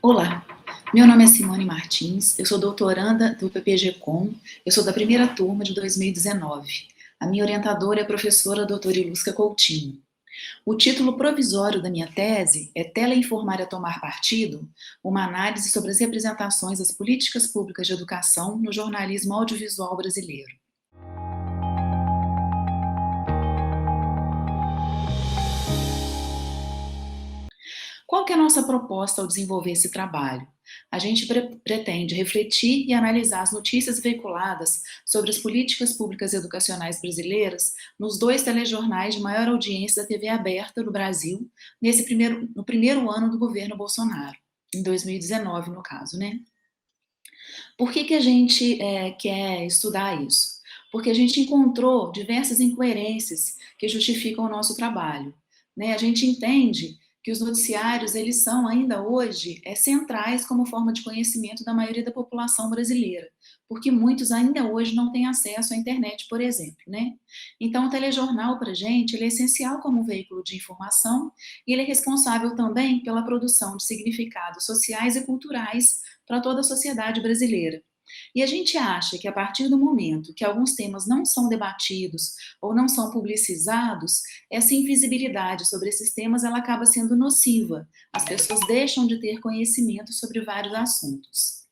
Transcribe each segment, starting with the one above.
Olá, meu nome é Simone Martins, eu sou doutoranda do PPG-Com, eu sou da primeira turma de 2019. A minha orientadora é a professora doutora Ilusca Coutinho. O título provisório da minha tese é Teleinformar a Tomar Partido, uma análise sobre as representações das políticas públicas de educação no jornalismo audiovisual brasileiro. Qual que é a nossa proposta ao desenvolver esse trabalho? A gente pretende refletir e analisar as notícias veiculadas sobre as políticas públicas educacionais brasileiras nos dois telejornais de maior audiência da TV aberta no Brasil, no primeiro ano do governo Bolsonaro, em 2019, no caso, né? Por que a gente quer estudar isso? Porque a gente encontrou diversas incoerências que justificam o nosso trabalho, né? A gente entende que os noticiários, eles são ainda hoje centrais como forma de conhecimento da maioria da população brasileira, porque muitos ainda hoje não têm acesso à internet, por exemplo, né? Então, o telejornal, para a gente, ele é essencial como veículo de informação e ele é responsável também pela produção de significados sociais e culturais para toda a sociedade brasileira. E a gente acha que a partir do momento que alguns temas não são debatidos ou não são publicizados, essa invisibilidade sobre esses temas ela acaba sendo nociva. As pessoas deixam de ter conhecimento sobre vários assuntos.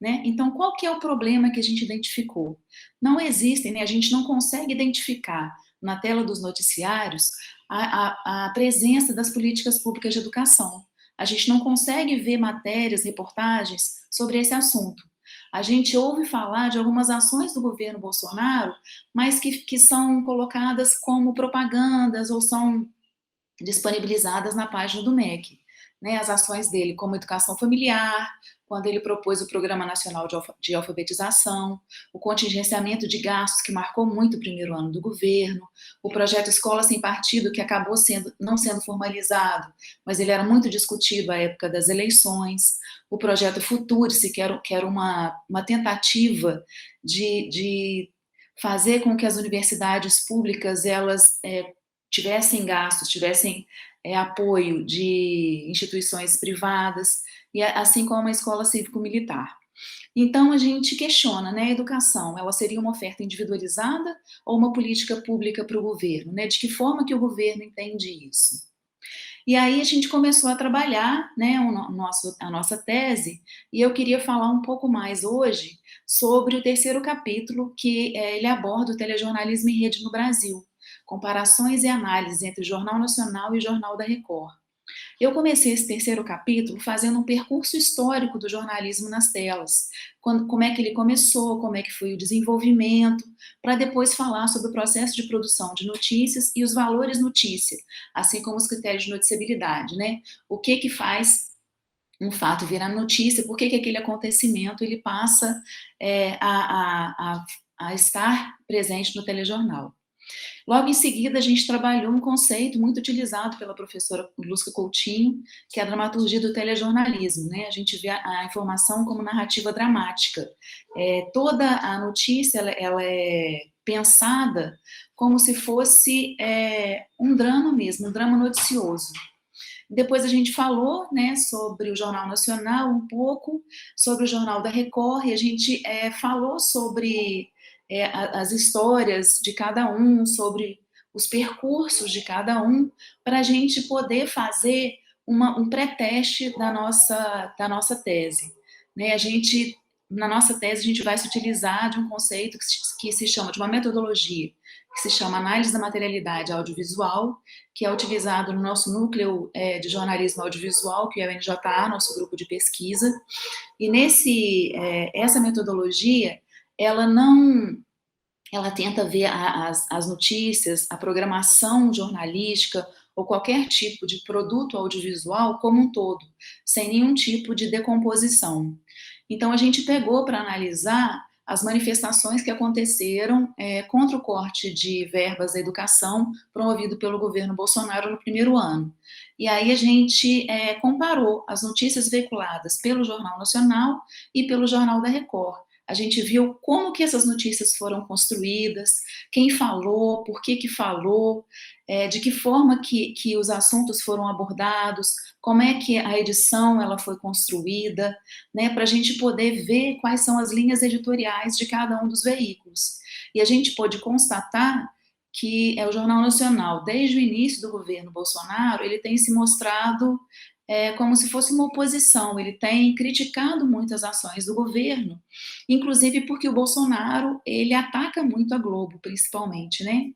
Né? Então, qual que é o problema que a gente identificou? Não existem, né? A gente não consegue identificar na tela dos noticiários a presença das políticas públicas de educação. A gente não consegue ver matérias, reportagens sobre esse assunto. A gente ouve falar de algumas ações do governo Bolsonaro, mas que são colocadas como propagandas ou são disponibilizadas na página do MEC. Né, as ações dele, como educação familiar, quando ele propôs o Programa Nacional de Alfabetização, o contingenciamento de gastos, que marcou muito o primeiro ano do governo, o projeto Escola Sem Partido, que acabou não sendo formalizado, mas ele era muito discutido à época das eleições, o projeto Futurice, que era uma tentativa de fazer com que as universidades públicas elas tivessem gastos, tivessem apoio de instituições privadas, e assim como a escola cívico-militar. Então a gente questiona, né, a educação, ela seria uma oferta individualizada ou uma política pública para o governo, né? De que forma que o governo entende isso? E aí a gente começou a trabalhar, né, a nossa tese, e eu queria falar um pouco mais hoje sobre o terceiro capítulo, que ele aborda o telejornalismo em rede no Brasil, comparações e análises entre o Jornal Nacional e o Jornal da Record. Eu comecei esse terceiro capítulo fazendo um percurso histórico do jornalismo nas telas, como é que ele começou, como é que foi o desenvolvimento, para depois falar sobre o processo de produção de notícias e os valores notícia, assim como os critérios de noticiabilidade, né? O que faz um fato virar notícia, por que aquele acontecimento ele passa a estar presente no telejornal. Logo em seguida, a gente trabalhou um conceito muito utilizado pela professora Lusca Coutinho, que é a dramaturgia do telejornalismo, né? A gente vê a informação como narrativa dramática. Toda a notícia ela é pensada como se fosse um drama mesmo, um drama noticioso. Depois a gente falou, né, sobre o Jornal Nacional um pouco, sobre o Jornal da Record, e a gente falou sobre as histórias de cada um, sobre os percursos de cada um, para a gente poder fazer um pré-teste da nossa tese. Né? Na nossa tese, a gente vai se utilizar de um conceito que se chama, de uma metodologia, que se chama análise da materialidade audiovisual, que é utilizado no nosso núcleo de jornalismo audiovisual, que é o NJA, nosso grupo de pesquisa. E essa metodologia, ela tenta ver as notícias, a programação jornalística ou qualquer tipo de produto audiovisual como um todo, sem nenhum tipo de decomposição. Então, a gente pegou para analisar as manifestações que aconteceram contra o corte de verbas da educação promovido pelo governo Bolsonaro no primeiro ano. E aí a gente comparou as notícias veiculadas pelo Jornal Nacional e pelo Jornal da Record. A gente viu como que essas notícias foram construídas, quem falou, por que falou, de que forma que os assuntos foram abordados, como é que a edição ela foi construída, né, para a gente poder ver quais são as linhas editoriais de cada um dos veículos. E a gente pôde constatar que o Jornal Nacional, desde o início do governo Bolsonaro, ele tem se mostrado como se fosse uma oposição, ele tem criticado muitas ações do governo, inclusive porque o Bolsonaro, ele ataca muito a Globo, principalmente, né?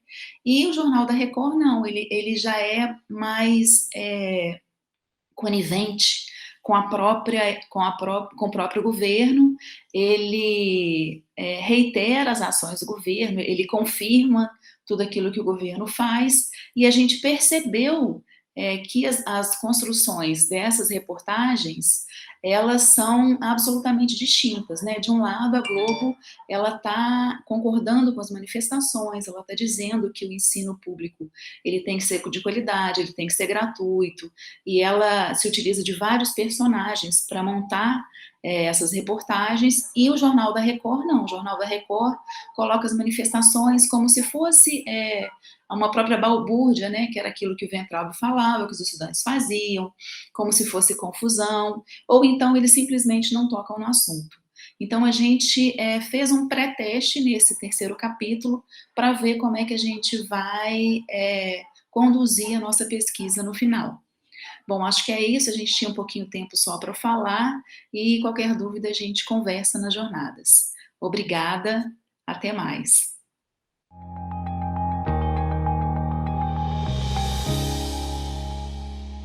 E o Jornal da Record, não, ele já é mais conivente com o próprio governo, ele reitera as ações do governo, ele confirma tudo aquilo que o governo faz, e a gente percebeu que as construções dessas reportagens, elas são absolutamente distintas, né? De um lado, a Globo, ela está concordando com as manifestações, ela está dizendo que o ensino público, ele tem que ser de qualidade, ele tem que ser gratuito, e ela se utiliza de vários personagens para montar essas reportagens, e o Jornal da Record não, o Jornal da Record coloca as manifestações como se fosse uma própria balbúrdia, né, que era aquilo que o Weintraub falava, que os estudantes faziam, como se fosse confusão, ou então eles simplesmente não tocam no assunto. Então a gente fez um pré-teste nesse terceiro capítulo para ver como é que a gente vai conduzir a nossa pesquisa no final. Bom, acho que é isso, a gente tinha um pouquinho de tempo só para falar, e qualquer dúvida a gente conversa nas jornadas. Obrigada, até mais.